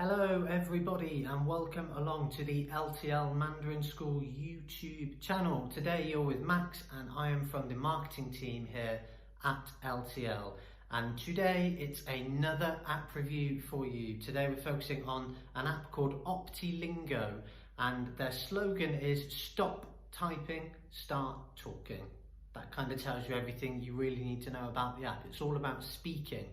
Hello everybody and welcome along to the LTL Mandarin School YouTube channel. Today you're with Max and I am from the marketing team here at LTL, and today it's another app review for you. Today we're focusing on an app called Optilingo, and their slogan is "Stop typing, start talking." That kind of tells you everything you really need to know about the app. It's all about speaking.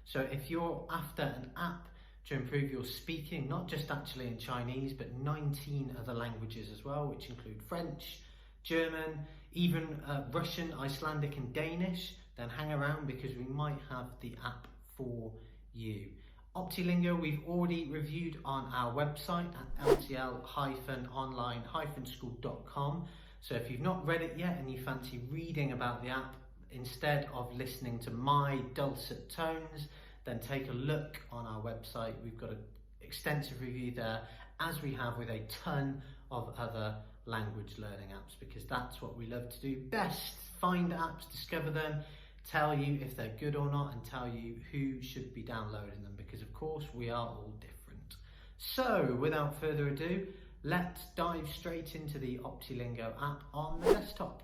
So if you're after an app to improve your speaking, not just actually in Chinese, but 19 other languages as well, which include French, German, even Russian, Icelandic and Danish, then hang around because we might have the app for you. Optilingo we've already reviewed on our website at ltl-online-school.com. So if you've not read it yet and you fancy reading about the app instead of listening to my dulcet tones, then take a look on our website. We've got an extensive review there, as we have with a ton of other language learning apps, because that's what we love to do best. Find apps, discover them, tell you if they're good or not, and tell you who should be downloading them, because of course we are all different. So without further ado, let's dive straight into the Optilingo app on the desktop.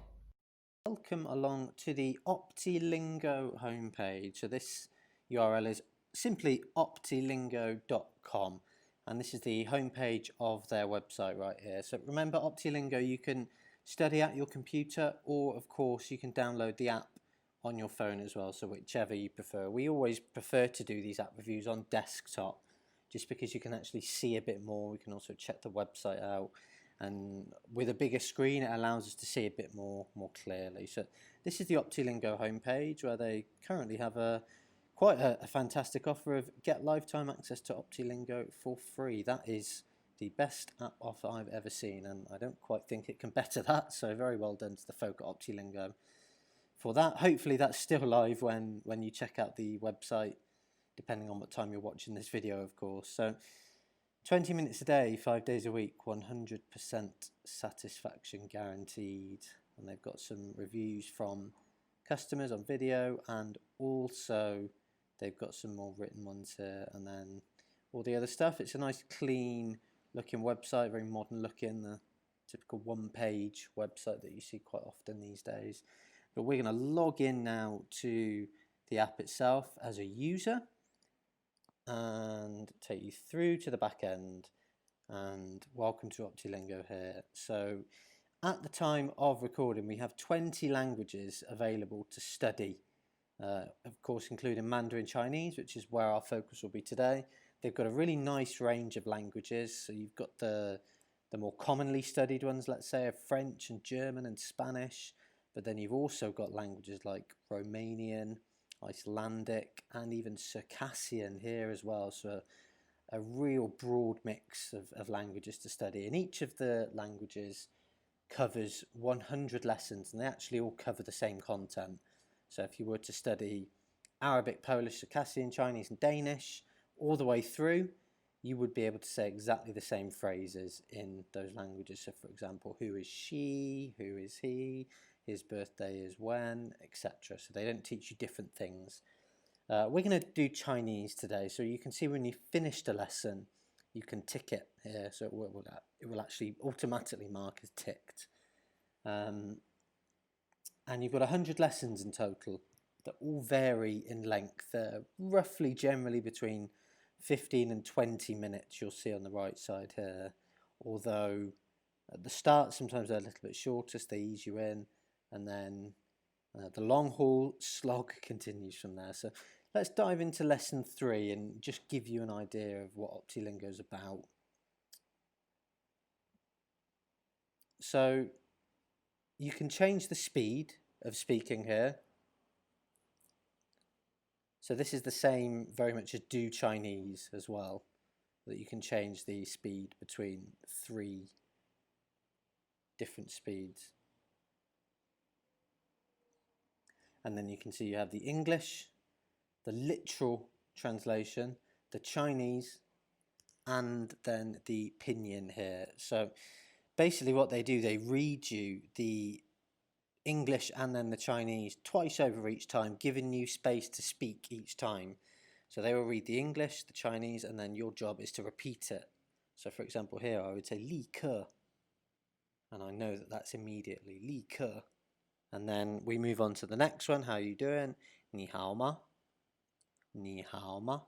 Welcome along to the Optilingo homepage. So this URL is simply optilingo.com, and this is the homepage of their website right here. So remember, Optilingo, you can study at your computer, or of course you can download the app on your phone as well, so whichever you prefer. We always prefer to do these app reviews on desktop, just because you can actually see a bit more. We can also check the website out, and with a bigger screen it allows us to see a bit more clearly. So this is the Optilingo homepage, where they currently have quite a fantastic offer of get lifetime access to Optilingo for free. That is the best app offer I've ever seen, and I don't quite think it can better that, so very well done to the folk at Optilingo for that. Hopefully that's still live when you check out the website, depending on what time you're watching this video, of course. So 20 minutes a day, 5 days a week, 100% satisfaction guaranteed. And they've got some reviews from customers on video, and also they've got some more written ones here, and then all the other stuff. It's a nice clean looking website, very modern looking, the typical one-page website that you see quite often these days. But we're going to log in now to the app itself as a user and take you through to the back end, and welcome to Optilingo here. So at the time of recording we have 20 languages available to study, of course including Mandarin Chinese, which is where our focus will be today. They've got a really nice range of languages. So you've got the more commonly studied ones, let's say, of French and German and Spanish, but then you've also got languages like Romanian, Icelandic and even Circassian here as well. So a real broad mix of languages to study, and each of the languages covers 100 lessons, and they actually all cover the same content. So if you were to study Arabic, Polish, Circassian, Chinese and Danish all the way through, you would be able to say exactly the same phrases in those languages. So for example, who is she, who is he, his birthday is when, etc. So they don't teach you different things. We're going to do Chinese today, so you can see when you finished a lesson you can tick it here, so it will actually automatically mark as ticked. And you've got 100 lessons in total that all vary in length, roughly generally between 15 and 20 minutes, you'll see on the right side here, although at the start sometimes they're a little bit shorter, so they ease you in, and then the long haul slog continues from there. So let's dive into lesson 3 and just give you an idea of what Optilingo is about. So you can change the speed of speaking here. So this is the same very much as Do Chinese as well, that you can change the speed between 3 different speeds. And then you can see you have the English, the literal translation, the Chinese, and then the pinyin here. So basically what they do, they read you the English and then the Chinese twice over each time, giving you space to speak each time. So they will read the English, the Chinese, and then your job is to repeat it. So for example here, I would say 立刻, and I know that that's immediately 立刻. And then we move on to the next one. How are you doing? 你好吗? 你好吗?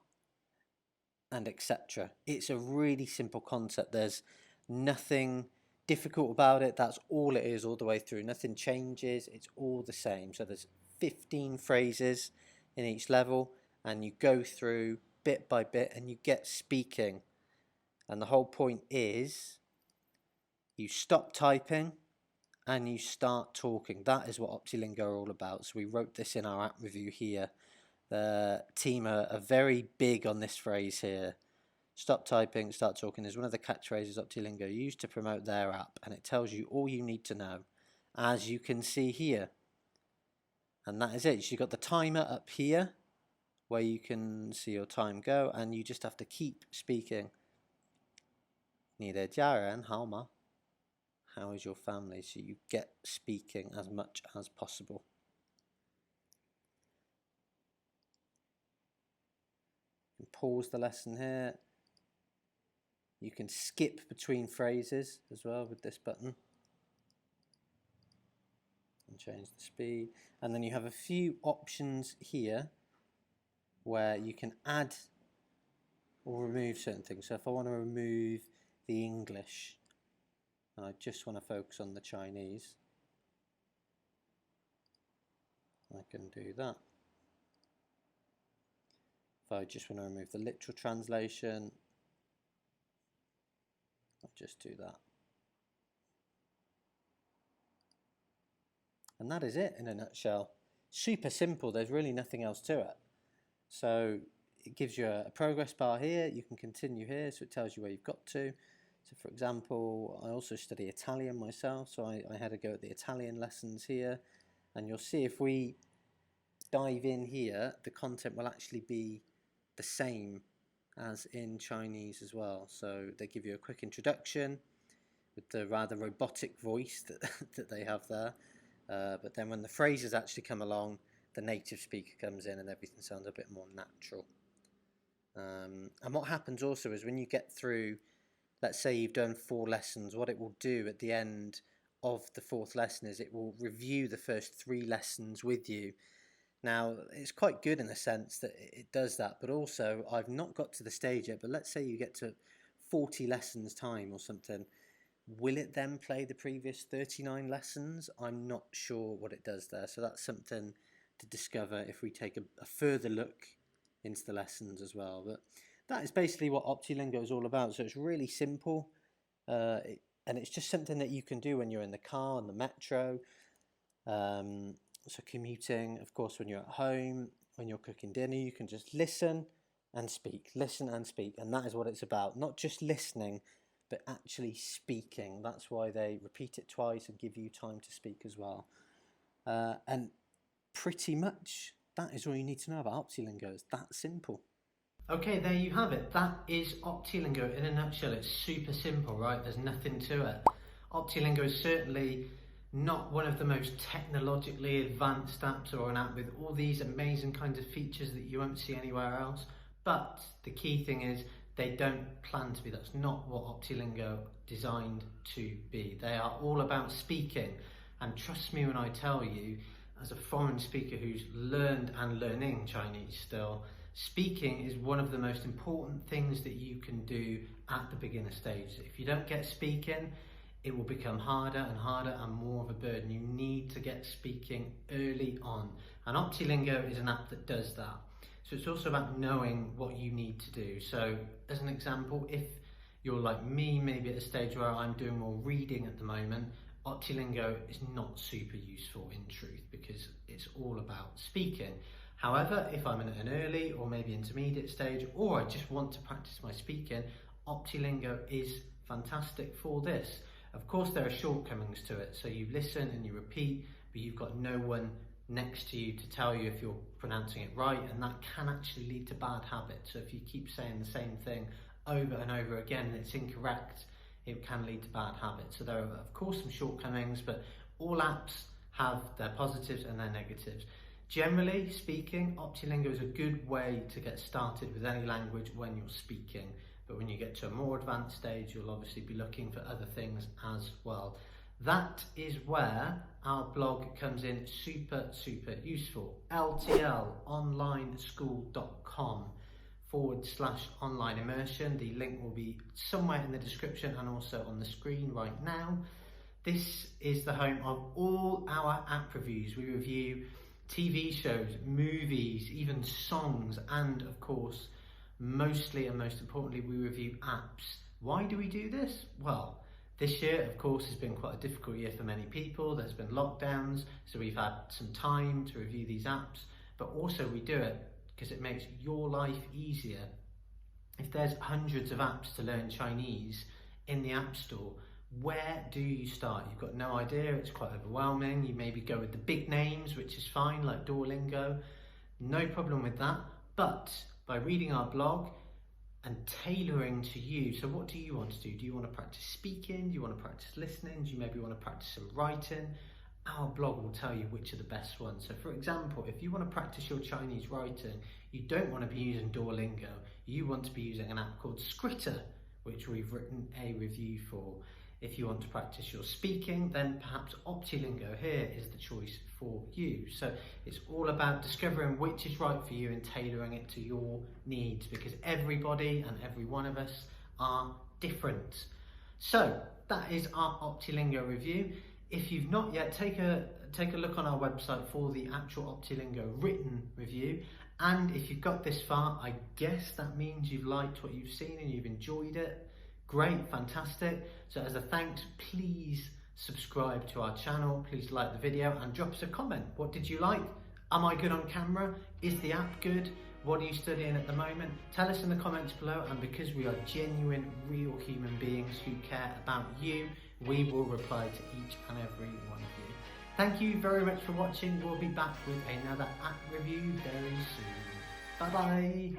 And etc. It's a really simple concept. There's nothing difficult about it. That's all it is all the way through. Nothing changes. It's all the same. So there's 15 phrases in each level, and you go through bit by bit and you get speaking. And the whole point is you stop typing and you start talking. That is what Optilingo are all about. So we wrote this in our app review here. The team are very big on this phrase here. Stop typing, start talking is one of the catchphrases Optilingo use to promote their app, and it tells you all you need to know, as you can see here. And that is it. So you've got the timer up here where you can see your time go, and you just have to keep speaking. 你的家人好吗? How is your family? So you get speaking as much as possible. You can pause the lesson here. You can skip between phrases as well with this button and change the speed. And then you have a few options here where you can add or remove certain things. So if I want to remove the English and I just want to focus on the Chinese, I can do that. If I just want to remove the literal translation, I'll just do that. And that is it in a nutshell. Super simple, there's really nothing else to it. So it gives you a progress bar here, you can continue here, so it tells you where you've got to. So for example, I also study Italian myself, so I had a go at the Italian lessons here, and you'll see if we dive in here, the content will actually be the same as in Chinese as well. So they give you a quick introduction with the rather robotic voice that they have there, but then when the phrases actually come along, the native speaker comes in and everything sounds a bit more natural. And what happens also is when you get through, let's say you've done 4 lessons, what it will do at the end of the 4th lesson is it will review the first 3 lessons with you. Now, it's quite good in the sense that it does that, but also I've not got to the stage yet, but let's say you get to 40 lessons time or something. Will it then play the previous 39 lessons? I'm not sure what it does there, so that's something to discover if we take a further look into the lessons as well. But that is basically what Optilingo is all about. So it's really simple, and it's just something that you can do when you're in the car, on the metro, so commuting, of course, when you're at home, when you're cooking dinner, you can just listen and speak, and that is what it's about. Not just listening, but actually speaking. That's why they repeat it twice and give you time to speak as well. And pretty much that is all you need to know about Optilingo. It's that simple. Okay, there you have it. That is Optilingo in a nutshell. It's super simple, right? There's nothing to it. Optilingo is certainly not one of the most technologically advanced apps or an app with all these amazing kinds of features that you won't see anywhere else. But the key thing is they don't plan to be. That's not what Optilingo designed to be. They are all about speaking. And trust me when I tell you, as a foreign speaker who's learned and learning Chinese still, speaking is one of the most important things that you can do at the beginner stage. If you don't get speaking, it will become harder and harder and more of a burden. You need to get speaking early on. And Optilingo is an app that does that. So it's also about knowing what you need to do. So as an example, if you're like me, maybe at a stage where I'm doing more reading at the moment, Optilingo is not super useful in truth because it's all about speaking. However, if I'm in an early or maybe intermediate stage, or I just want to practice my speaking, Optilingo is fantastic for this. Of course, there are shortcomings to it. So you listen and you repeat, but you've got no one next to you to tell you if you're pronouncing it right, and that can actually lead to bad habits. So if you keep saying the same thing over and over again and it's incorrect, it can lead to bad habits. So there are, of course, some shortcomings, but all apps have their positives and their negatives. Generally speaking, Optilingo is a good way to get started with any language when you're speaking, but when you get to a more advanced stage, you'll obviously be looking for other things as well. That is where our blog comes in super useful. LTLonlineschool.com/online immersion. The link will be somewhere in the description and also on the screen right now. This is the home of all our app reviews. We review TV shows, movies, even songs, and of course, mostly and most importantly, we review apps. Why do we do this? Well, this year, of course, has been quite a difficult year for many people. There's been lockdowns, so we've had some time to review these apps, but also we do it because it makes your life easier. If there's hundreds of apps to learn Chinese in the App Store, where do you start? You've got no idea, it's quite overwhelming. You maybe go with the big names, which is fine, like Duolingo. No problem with that, but by reading our blog and tailoring to you. So what do you want to do? Do you want to practice speaking? Do you want to practice listening? Do you maybe want to practice some writing? Our blog will tell you which are the best ones. So for example, if you want to practice your Chinese writing, you don't want to be using Duolingo. You want to be using an app called Scritter, which we've written a review for. If you want to practice your speaking, then perhaps Optilingo here is the choice for you. So it's all about discovering which is right for you and tailoring it to your needs, because everybody and every one of us are different. So that is our Optilingo review. If you've not yet, take a look on our website for the actual Optilingo written review. And if you've got this far, I guess that means you've liked what you've seen and you've enjoyed it. Great, fantastic. So as a thanks, please subscribe to our channel, please like the video and drop us a comment. What did you like? Am I good on camera? Is the app good? What are you studying at the moment? Tell us in the comments below, and because we are genuine, real human beings who care about you, we will reply to each and every one of you. Thank you very much for watching. We'll be back with another app review very soon. Bye bye.